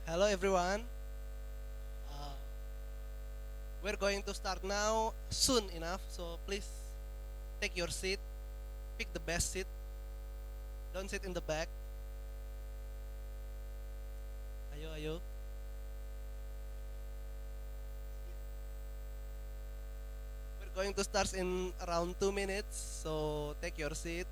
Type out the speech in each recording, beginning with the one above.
Hello everyone. Uh, we're going to start now soon enough, so please take your seat. Pick the best seat. Don't sit in the back. Ayo, ayo. We're going to start in around 2 minutes, so take your seat.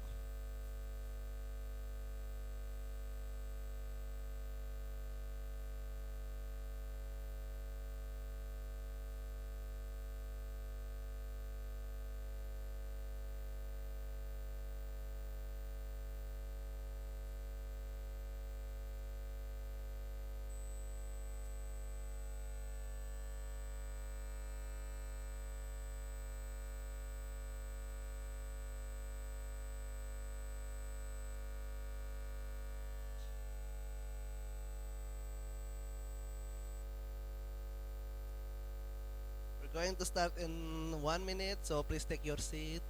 We're going to start in 1 minute, so please take your seat.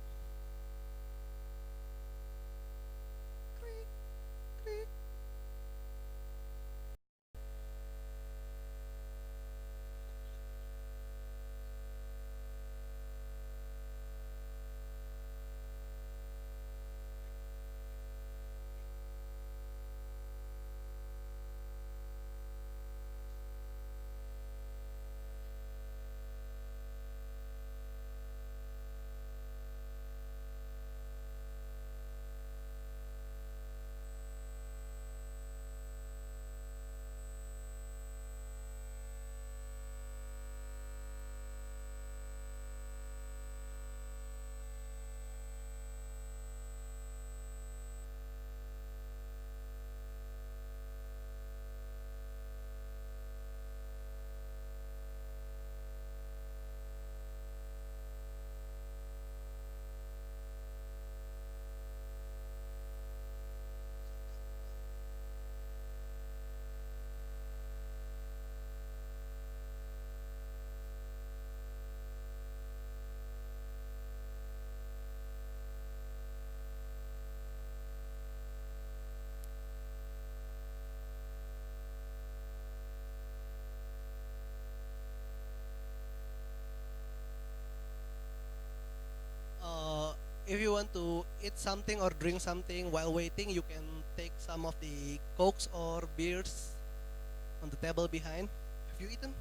Uh, if you want to eat something or drink something while waiting, you can take some of the cokes or beers on the table behind. Have you eaten?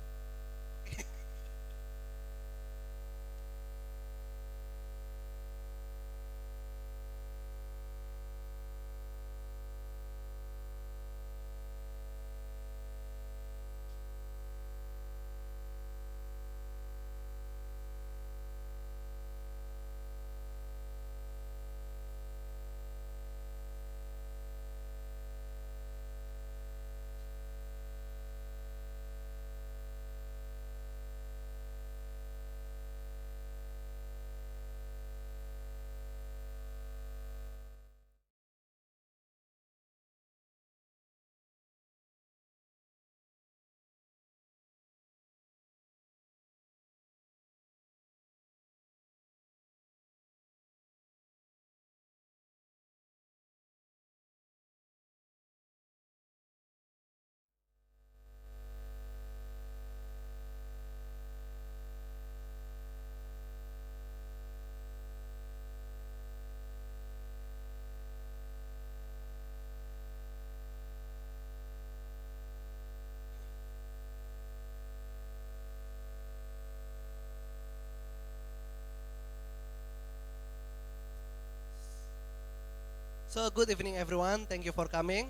So good evening, everyone. Thank you for coming.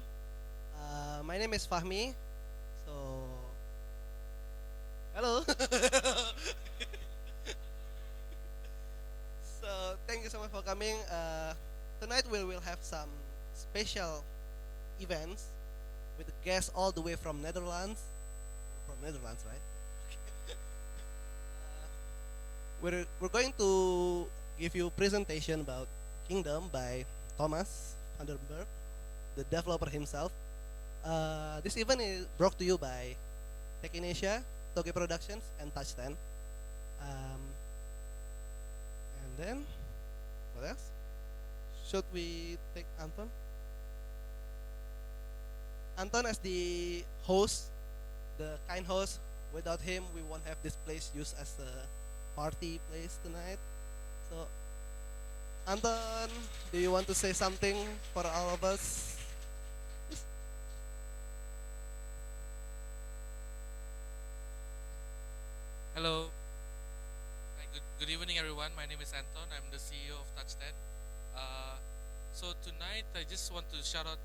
My name is Fahmi. So hello. So thank you so much for coming. Tonight we will have some special events with guests all the way from Netherlands. From Netherlands, right? We're going to give you presentation about Kingdom by Thomas van der Berg, the developer himself. This event is brought to you by Indonesia, Toge Productions, and Touchten. Um, and then, what else? Should we take Anton? Anton as the host the kind host. Without him, we won't have this place used as a party place tonight. So, Anton, do you want to say something for all of us? Yes. Hello. Hi, good evening, everyone. My name is Anton. I'm the CEO of Touchten. Uh, so tonight, I just want to shout out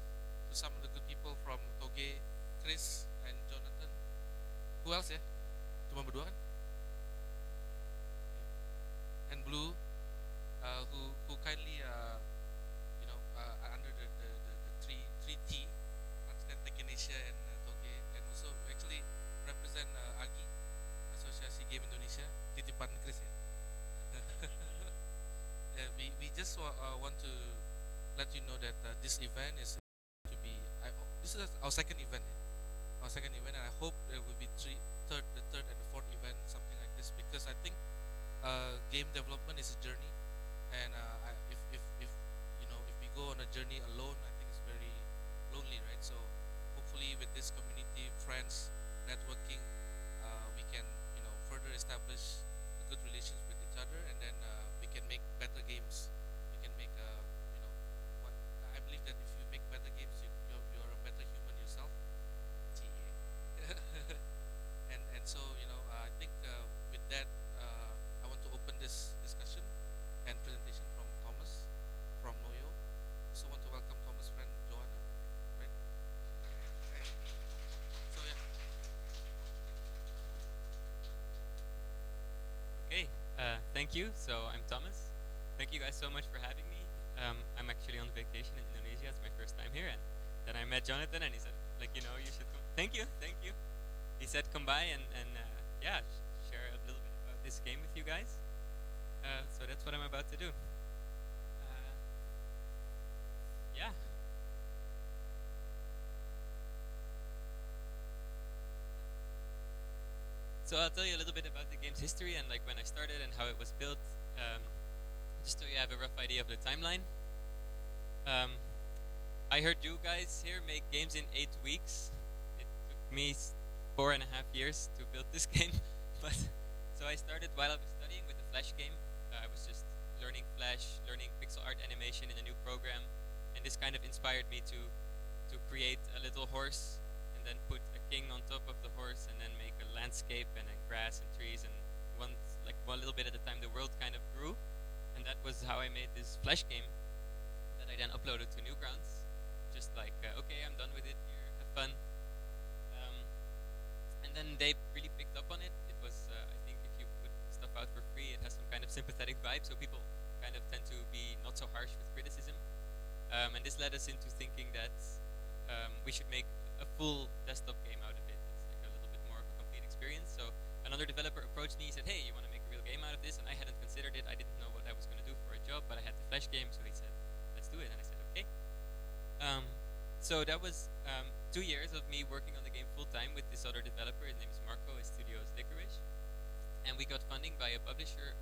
to some of the good people from Toge, Chris, and Jonathan. Who else ya? Cuma berdua kan? And Blue, who kindly under the three T, Touchten, Indonesia, and Toge, and also actually represent AGI, Asosiasi Game Indonesia, titipan Chris ya. Yeah, we just want to let you know that this event is to be. This is our second event, our second event, and I hope there will be the third and the fourth event, something like this, because I think game development is a journey, and if if we go on a journey alone, I think it's very lonely, right? So hopefully with this community, friends, networking, we can further establish good relations with each other, and then we can make better games. We can make what I believe that if you make better games, you're a better human yourself. And so I think with that I want to open this discussion and presentation from Thomas from Noio. Also want to welcome Thomas' friend Joanna, right? So yeah. Okay, thank you. So I'm Thomas. Thank you guys so much for having me. I'm actually on vacation in Indonesia. It's my first time here, and then I met Jonathan, and he said, you should come. Thank you, thank you. He said, come by and yeah, share a little bit about this game with you guys. So that's what I'm about to do. Yeah. So I'll tell you a little bit about the game's history and like when I started and how it was built, just so you have a rough idea of the timeline. I heard you guys here make games in 8 weeks. It took me 4.5 years to build this game, but so I started while I was studying with the Flash game. I was just learning Flash, learning pixel art animation in a new program, and this kind of inspired me to create a little horse and then put a king on top of the horse and then make a landscape and then grass and trees, and one little bit at a time the world kind of grew, and that was how I made this Flash game that I then uploaded to Newgrounds. Just like okay, I'm done with it here, have fun. And then they really picked up on it. It was I think if you put stuff out for free, it has some kind of sympathetic vibe, so people kind of tend to be not so harsh with criticism. And this led us into thinking that we should make a full desktop game out of it. It's like a little bit more of a complete experience. So another developer approached me. He said, hey, you want to make a real game out of this? And I hadn't considered it. I didn't know what I was going to do for a job, but I had the Flash game, so he said, let's do it. And I said, okay. So that was 2 years of me working on the game full time with this other developer. His name is Marco. His studio is Licorice. And we got funding by a publisher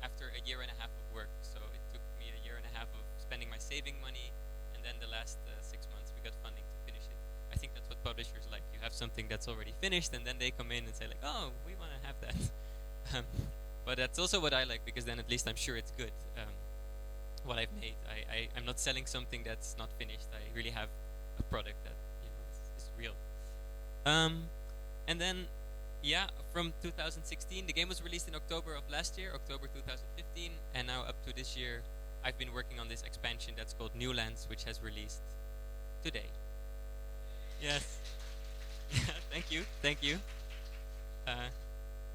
after a year and a half of work. So it took me a year and a half of spending my saving money, and then the last 6 months we got funding to finish it. I think that's what publishers like. You have something that's already finished, and then they come in and say like, oh, we want to have that. But that's also what I like, because then at least I'm sure it's good. What I've made, I'm not selling something that's not finished. I really have a product that is real. And then yeah, from 2016, the game was released in October of last year, October 2015, and now up to this year, I've been working on this expansion that's called Newlands, which has released today. Yes. Thank you, thank you.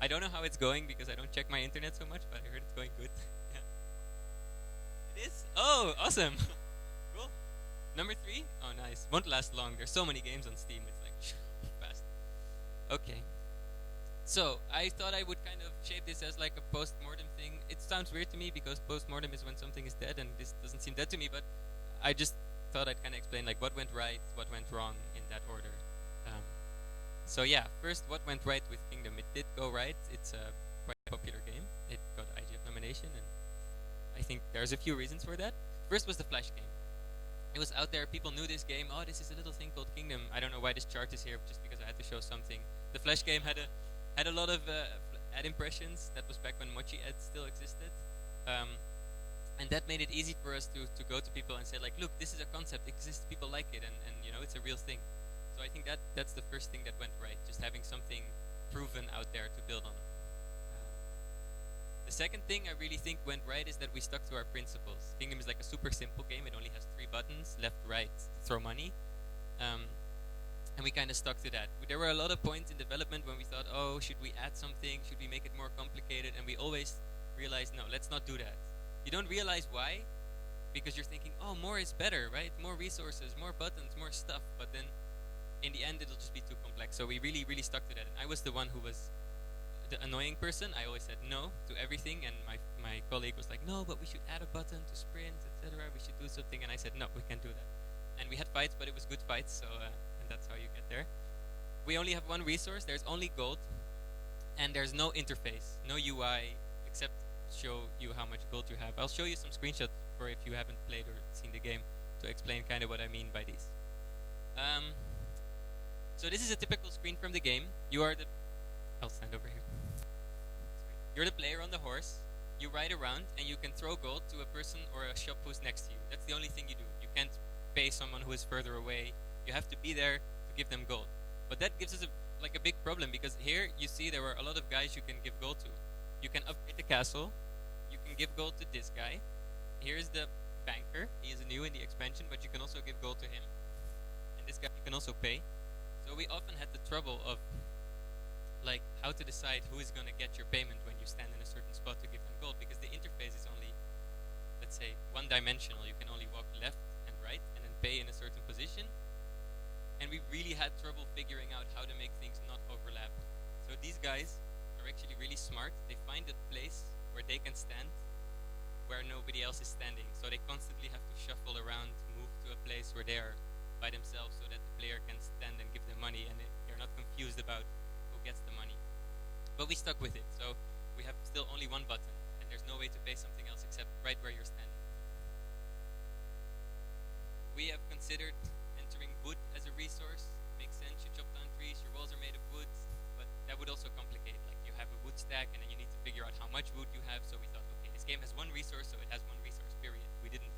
I don't know how it's going because I don't check my internet so much, but I heard it's going good. Yeah. It is? Oh, awesome. Cool. Number 3? Oh, nice. Won't last long. There's so many games on Steam. It's like fast. Okay. So I thought I would kind of shape this as like a post-mortem thing. It sounds weird to me because post-mortem is when something is dead, and this doesn't seem dead to me. But I just thought I'd kind of explain like what went right, what went wrong in that order. So yeah, first, what went right with Kingdom? It did go right. It's a quite popular game. It got IGF nomination, and I think there's a few reasons for that. First was the Flash game. It was out there. People knew this game. Oh, this is a little thing called Kingdom. I don't know why this chart is here, just because I had to show something. The Flash game had a lot of ad impressions. That was back when Mochi ads still existed, and that made it easy for us to go to people and say like, look, this is a concept, it exists, people like it, and you know, it's a real thing. So I think that's the first thing that went right, just having something proven out there to build on. The second thing I really think went right is that we stuck to our principles. Kingdom is like a super simple game. It only has 3 buttons, left, right, throw money. And we kind of stuck to that. There were a lot of points in development when we thought, oh, should we add something? Should we make it more complicated? And we always realized, no, let's not do that. You don't realize why, because you're thinking, oh, more is better, right? More resources, more buttons, more stuff. But then in the end, it'll just be too complex. So we really, really stuck to that. And I was the one who was the annoying person. I always said no to everything, and my colleague was like, no, but we should add a button to sprint, etc. We should do something, and I said, no, we can't do that. And we had fights, but it was good fights, so and that's how you get there. We only have 1 resource. There's only gold, and there's no interface, no UI, except show you how much gold you have. I'll show you some screenshots for if you haven't played or seen the game to explain kind of what I mean by these. So this is a typical screen from the game. You are the... I'll stand over here. You're the player on the horse. You ride around and you can throw gold to a person or a shop who's next to you. That's the only thing you do. You can't pay someone who is further away. You have to be there to give them gold. But that gives us a big problem, because here you see there were a lot of guys you can give gold to. You can upgrade the castle. You can give gold to this guy. Here's the banker. He is new in the expansion, but you can also give gold to him. And this guy you can also pay. So we often had the trouble of like how to decide who is going to get your payment when you stand in a certain spot to give them gold, because the interface is only, let's say, one-dimensional. You can only walk left and right and then pay in a certain position. And we really had trouble figuring out how to make things not overlap. So these guys are actually really smart. They find a place where they can stand where nobody else is standing. So they constantly have to shuffle around, move to a place where they are by themselves so that the player can stand and give them money, and they're not confused about gets the money. But we stuck with it, so we have still only 1 button, and there's no way to pay something else except right where you're standing. We have considered entering wood as a resource. Makes sense, you chop down trees, your walls are made of wood, but that would also complicate. Like, you have a wood stack and then you need to figure out how much wood you have. So we thought, okay, this game has 1 resource, so it has 1 resource, period. We didn't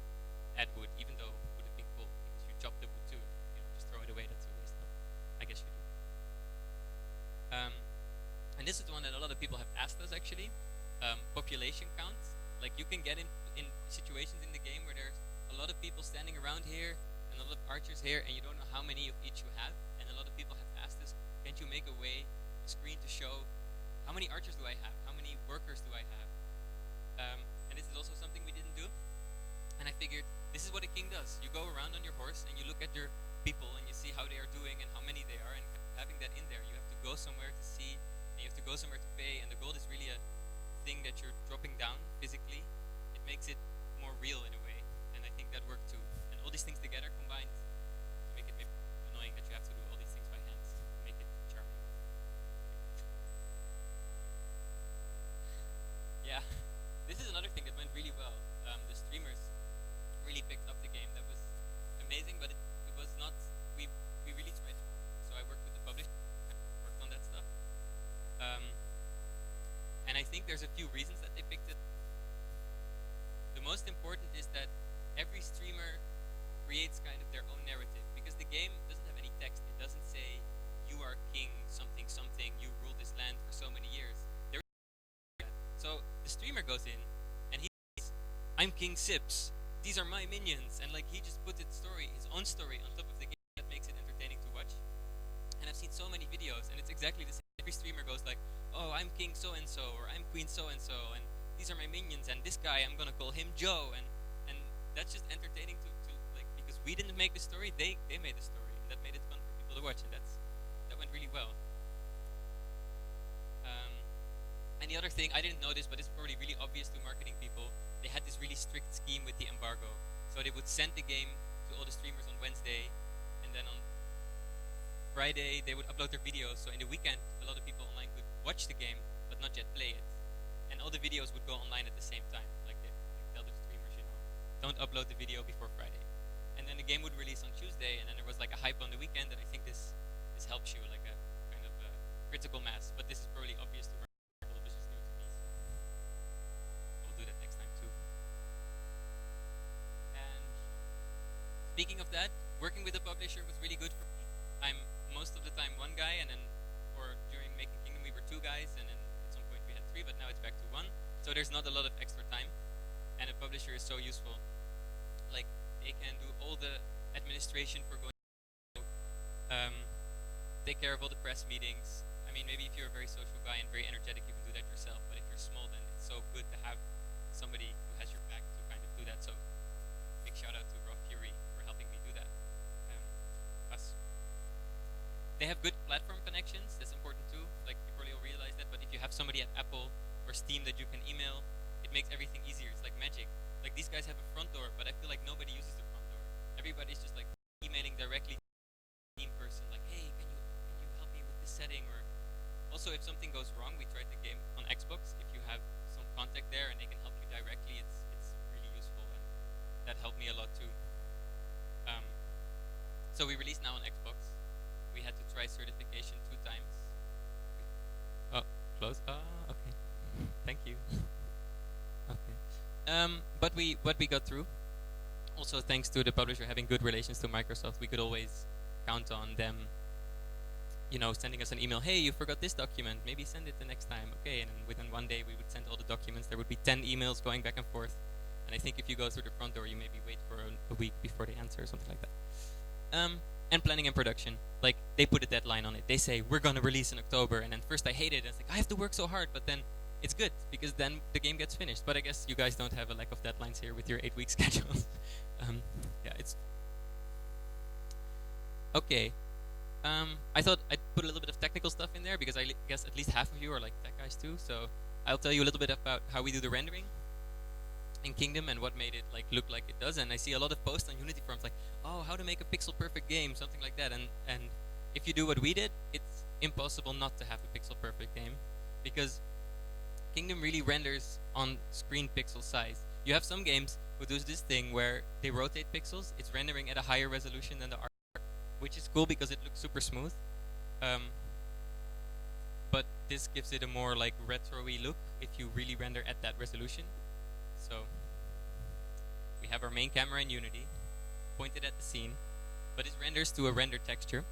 add wood, even though it would have been cool, because you chop the wood too. You know, just throw it away, that's a waste of, I guess you do. And this is the one that a lot of people have asked us actually. Population counts. Like, you can get in situations in the game where there's a lot of people standing around here and a lot of archers here, and you don't know how many of each you have. And a lot of people have asked us, can't you make a screen to show how many archers do I have? How many workers do I have? And this is also something we didn't do. And I figured, this is what a king does. You go around on your horse and you look at your people and you see how they are doing and how many they are, and having that in there, you have to go somewhere to see, and you have to go somewhere to pay, and the gold is really a thing that you're dropping down physically. It makes it more real in a way, and I think that worked too. And all these things together combined to make it maybe annoying that you have to do all these things by hand to make it charming. Yeah, this is another thing that went really well. The streamers really picked up the game. That was amazing, but it was not, we really tried. So I worked with the publisher, worked on that stuff. And I think there's a few reasons that they picked it. The most important is that every streamer creates kind of their own narrative, because the game doesn't have any text. It doesn't say, you are king something something, you ruled this land for so many years. So the streamer goes in and he says, I'm King Sips, these are my minions, and like he just put his own story on top of the game. That makes it entertaining to watch. And I've seen so many videos, and it's exactly the same. Every streamer goes like, oh, I'm King so-and-so, or I'm Queen so-and-so, and these are my minions, and this guy, I'm gonna call him Joe, and that's just entertaining to like, because we didn't make the story, they made the story, and that made it fun for people to watch, and that went really well. And the other thing, I didn't know this, but it's probably really obvious to marketing people, they had this really strict scheme with the embargo. So they would send the game to all the streamers on Wednesday, and then on Friday they would upload their videos. So in the weekend, a lot of people online could watch the game, but not yet play it. And all the videos would go online at the same time. Like they tell the streamers, don't upload the video before Friday. And and then the game would release on Tuesday, and then there was like a hype on the weekend, and I think this helps you like a kind of a critical mass. But this is probably obvious to people, which is new to me, so we'll do that next time too. And speaking of that, working with a publisher was really good for me. I'm most of the time one guy, and then or during making Kingdom we were two guys, and then at some point we had three, but now it's back to one. So there's not a lot of extra time, and a publisher is so useful. Like they can do all the administration for going, take care of all the press meetings. I mean, maybe if you're a very social guy and very energetic, you can do that yourself. But if you're small, then it's so good to have somebody who has your back to kind of do that. So big shout out to Rob Fury for helping me do that. Us. They have good platform connections. That's important too. Like you probably all realize that. But if you have somebody at Apple or Steam that you can email, it makes everything easier. It's like magic. Like these guys have a front door, but I feel like nobody uses the front door. Everybody's just like emailing directly to the team person, like, hey, can you help me with this setting? Or also, if something goes wrong, we tried the game on Xbox. If you have some contact there and they can help you directly, it's really useful, and that helped me a lot too. So we released now on Xbox. We had to try certification 2 times. Oh, close. Okay. Thank you. Okay. But we got through. Also, thanks to the publisher having good relations to Microsoft, we could always count on them, you know, sending us an email. Hey, you forgot this document. Maybe send it the next time. Okay. And then within one day, we would send all the documents. There would be 10 emails going back and forth. And I think if you go through the front door, you maybe wait for a week before they answer or something like that. And planning and production. Like, they put a deadline on it. They say, we're going to release in October. And then first I hated it. It's like, I have to work so hard. But then it's good because then the game gets finished. But I guess you guys don't have a lack of deadlines here with your 8-week schedules. Yeah, it's... Okay. I thought I'd put a little bit of technical stuff in there because I guess at least half of you are like tech guys too. So I'll tell you a little bit about how we do the rendering in Kingdom and what made it like look like it does. And I see a lot of posts on Unity forums like, oh, how to make a pixel perfect game, something like that. And if you do what we did, it's impossible not to have a pixel perfect game because Kingdom really renders on screen pixel size. You have some games who do this thing where they rotate pixels. It's rendering at a higher resolution than the art, which is cool because it looks super smooth. But this gives it a more like retro-y look if you really render at that resolution. So we have our main camera in Unity, pointed at the scene, but it renders to a render texture.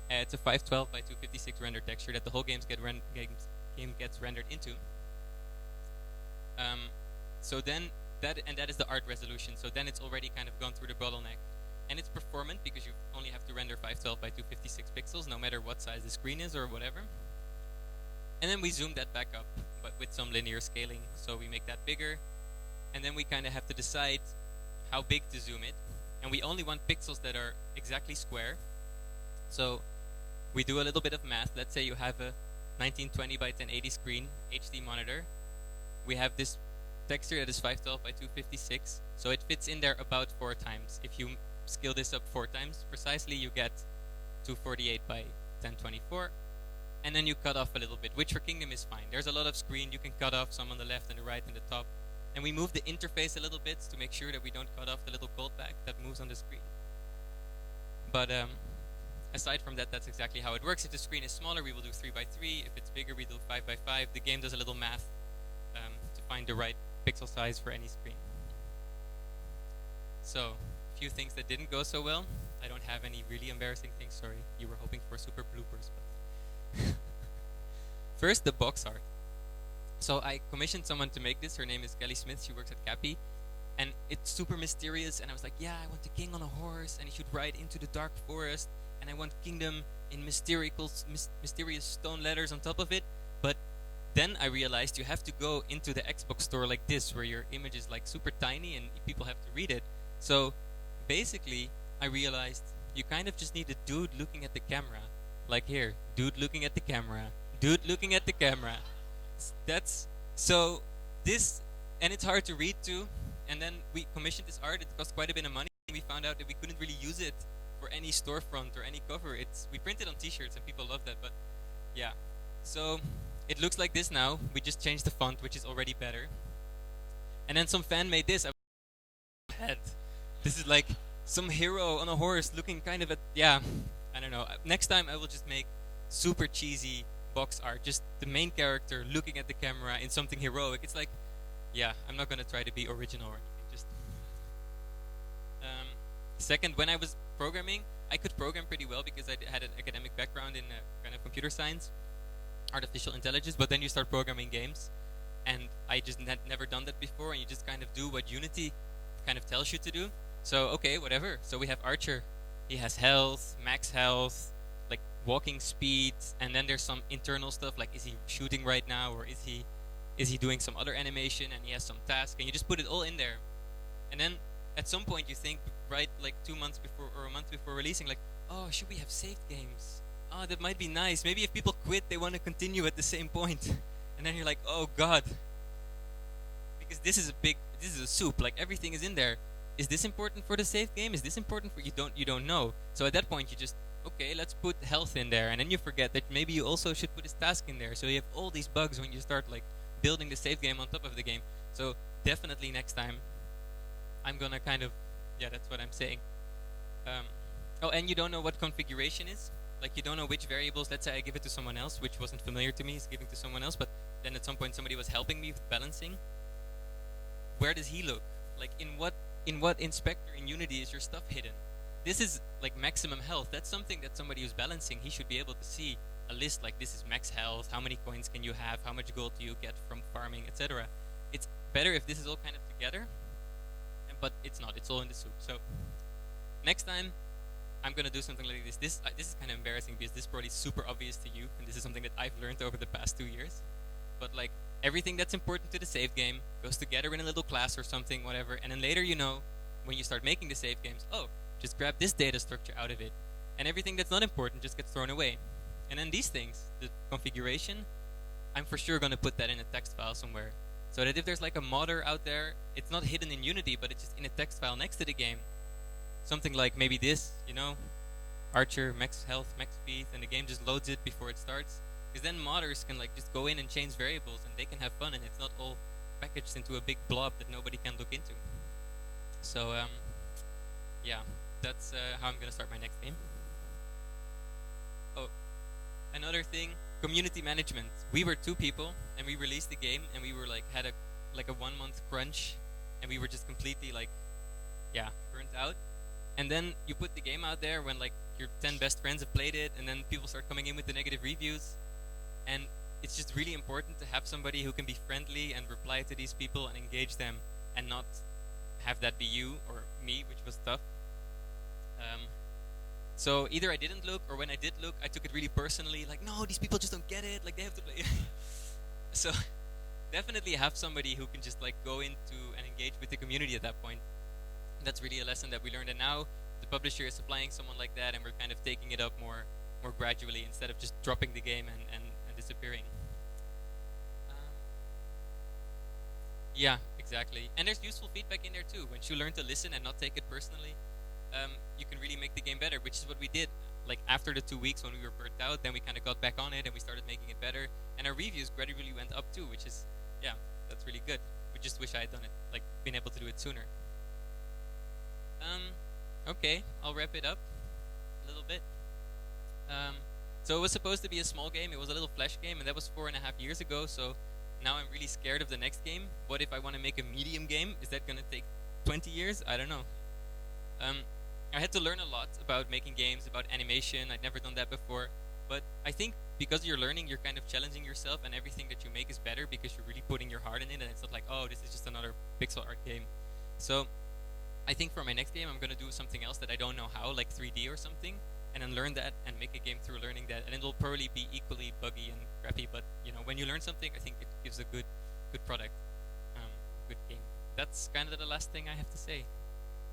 It's a 512 by 256 render texture that the whole game gets rendered into. So then that is the art resolution. So then it's already kind of gone through the bottleneck, and it's performant because you only have to render 512 by 256 pixels, no matter what size the screen is or whatever. And then we zoom that back up, but with some linear scaling. So we make that bigger, and then we kind of have to decide how big to zoom it. And we only want pixels that are exactly square. So we do a little bit of math. Let's say you have a 1920 by 1080 screen, HD monitor. We have this texture that is 512 by 256. So it fits in there about 4 times. If you scale this up 4 times precisely, you get 248 by 1024. And then you cut off a little bit, which for Kingdom is fine. There's a lot of screen. You can cut off some on the left and the right and the top. And we move the interface a little bit to make sure that we don't cut off the little callback that moves on the screen. But aside from that, that's exactly how it works. If the screen is smaller, we will do 3 by 3. If it's bigger, we do 5 by 5. The game does a little math to find the right pixel size for any screen. So, a few things that didn't go so well. I don't have any really embarrassing things, sorry. You were hoping for super bloopers, but... First, the box art. So I commissioned someone to make this. Her name is Kelly Smith. She works at Cappy. And it's super mysterious. And I was like, yeah, I want the king on a horse. And he should ride into the dark forest. And I want Kingdom in mysterious stone letters on top of it. But then I realized you have to go into the Xbox store like this, where your image is like super tiny and people have to read it. So basically, I realized you kind of just need a dude looking at the camera. Like here, dude looking at the camera, dude looking at the camera. That's so this, and it's hard to read too. And then we commissioned this art. It cost quite a bit of money. We found out that we couldn't really use it for any storefront or any cover. We printed on T-shirts and people love that. But yeah, so it looks like this now. We just changed the font, which is already better. And then some fan made this. This is like some hero on a horse looking kind of at, yeah, I don't know. Next time I will just make super cheesy box art, just the main character looking at the camera in something heroic. It's like, yeah, I'm not gonna try to be original or anything. Just second, when I was programming, I could program pretty well because I had an academic background in kind of computer science, artificial intelligence. But then you start programming games, and I just had never done that before, and you just kind of do what Unity kind of tells you to do. So okay, whatever. So we have Archer. He has health, max health, like walking speed, and then there's some internal stuff like, is he shooting right now, or is he doing some other animation, and he has some task, and you just put it all in there. And then at some point you think, right, like 2 months before or a month before releasing, like, oh, should we have saved games? Oh, that might be nice. Maybe if people quit, they want to continue at the same point. And then you're like, oh god, because this is a soup. Like everything is in there. Is this important for the save game? Is this important for you don't know. So at that point you just, okay, let's put health in there, and then you forget that maybe you also should put his task in there. So you have all these bugs when you start like building the save game on top of the game. So definitely next time I'm gonna kind of, yeah, that's what I'm saying. Oh, and you don't know what configuration is. Like you don't know which variables. Let's say I give it to someone else, which wasn't familiar to me, is giving to someone else. But then at some point somebody was helping me with balancing. Where does he look? Like in what inspector in Unity is your stuff hidden? This is like maximum health. That's something that somebody who's balancing, he should be able to see a list like, this is max health, how many coins can you have, how much gold do you get from farming, etc. It's better if this is all kind of together, but it's not. It's all in the soup. So next time I'm gonna do something like this. This is kind of embarrassing because this is probably super obvious to you, and this is something that I've learned over the past 2 years. But like everything that's important to the save game goes together in a little class or something, whatever. And then later, when you start making the save games, oh, just grab this data structure out of it, and everything that's not important just gets thrown away. And then these things, the configuration, I'm for sure gonna put that in a text file somewhere, so that if there's like a modder out there, it's not hidden in Unity, but it's just in a text file next to the game. Something like maybe this, Archer, max health, max speed, and the game just loads it before it starts. Because then modders can like just go in and change variables, and they can have fun, and it's not all packaged into a big blob that nobody can look into. So yeah, that's how I'm gonna start my next game. Oh, another thing, community management. We were 2 people, and we released the game, and we were had a 1 month crunch, and we were just completely burnt out. And then you put the game out there when your 10 best friends have played it, and then people start coming in with the negative reviews. And it's just really important to have somebody who can be friendly and reply to these people and engage them, and not have that be you or me, which was tough. So either I didn't look, or when I did look, I took it really personally. Like, no, these people just don't get it. Like, they have to play. So definitely have somebody who can just go into and engage with the community at that point. That's really a lesson that we learned, and now the publisher is supplying someone like that, and we're kind of taking it up more gradually, instead of just dropping the game and disappearing. Yeah, exactly. And there's useful feedback in there too. Once you learn to listen and not take it personally, you can really make the game better, which is what we did. Like after the 2 weeks when we were burnt out, then we kind of got back on it and we started making it better, and our reviews gradually went up too, which is, yeah, that's really good. We just wish I had done it, been able to do it sooner. Okay, I'll wrap it up a little bit. So it was supposed to be a small game. It was a little flash game, and that was 4.5 years ago. So now I'm really scared of the next game. What if I want to make a medium game? Is that gonna take 20 years? I don't know. I had to learn a lot about making games, about animation. I'd never done that before. But I think because you're learning, you're kind of challenging yourself, and everything that you make is better because you're really putting your heart in it, and it's not like, oh, this is just another pixel art game. So I think for my next game, I'm going to do something else that I don't know how, like 3D or something, and then learn that and make a game through learning that. And it'll probably be equally buggy and crappy, but when you learn something, I think it gives a good product, good game. That's kind of the last thing I have to say.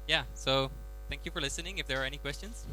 Yeah, so thank you for listening. If there are any questions.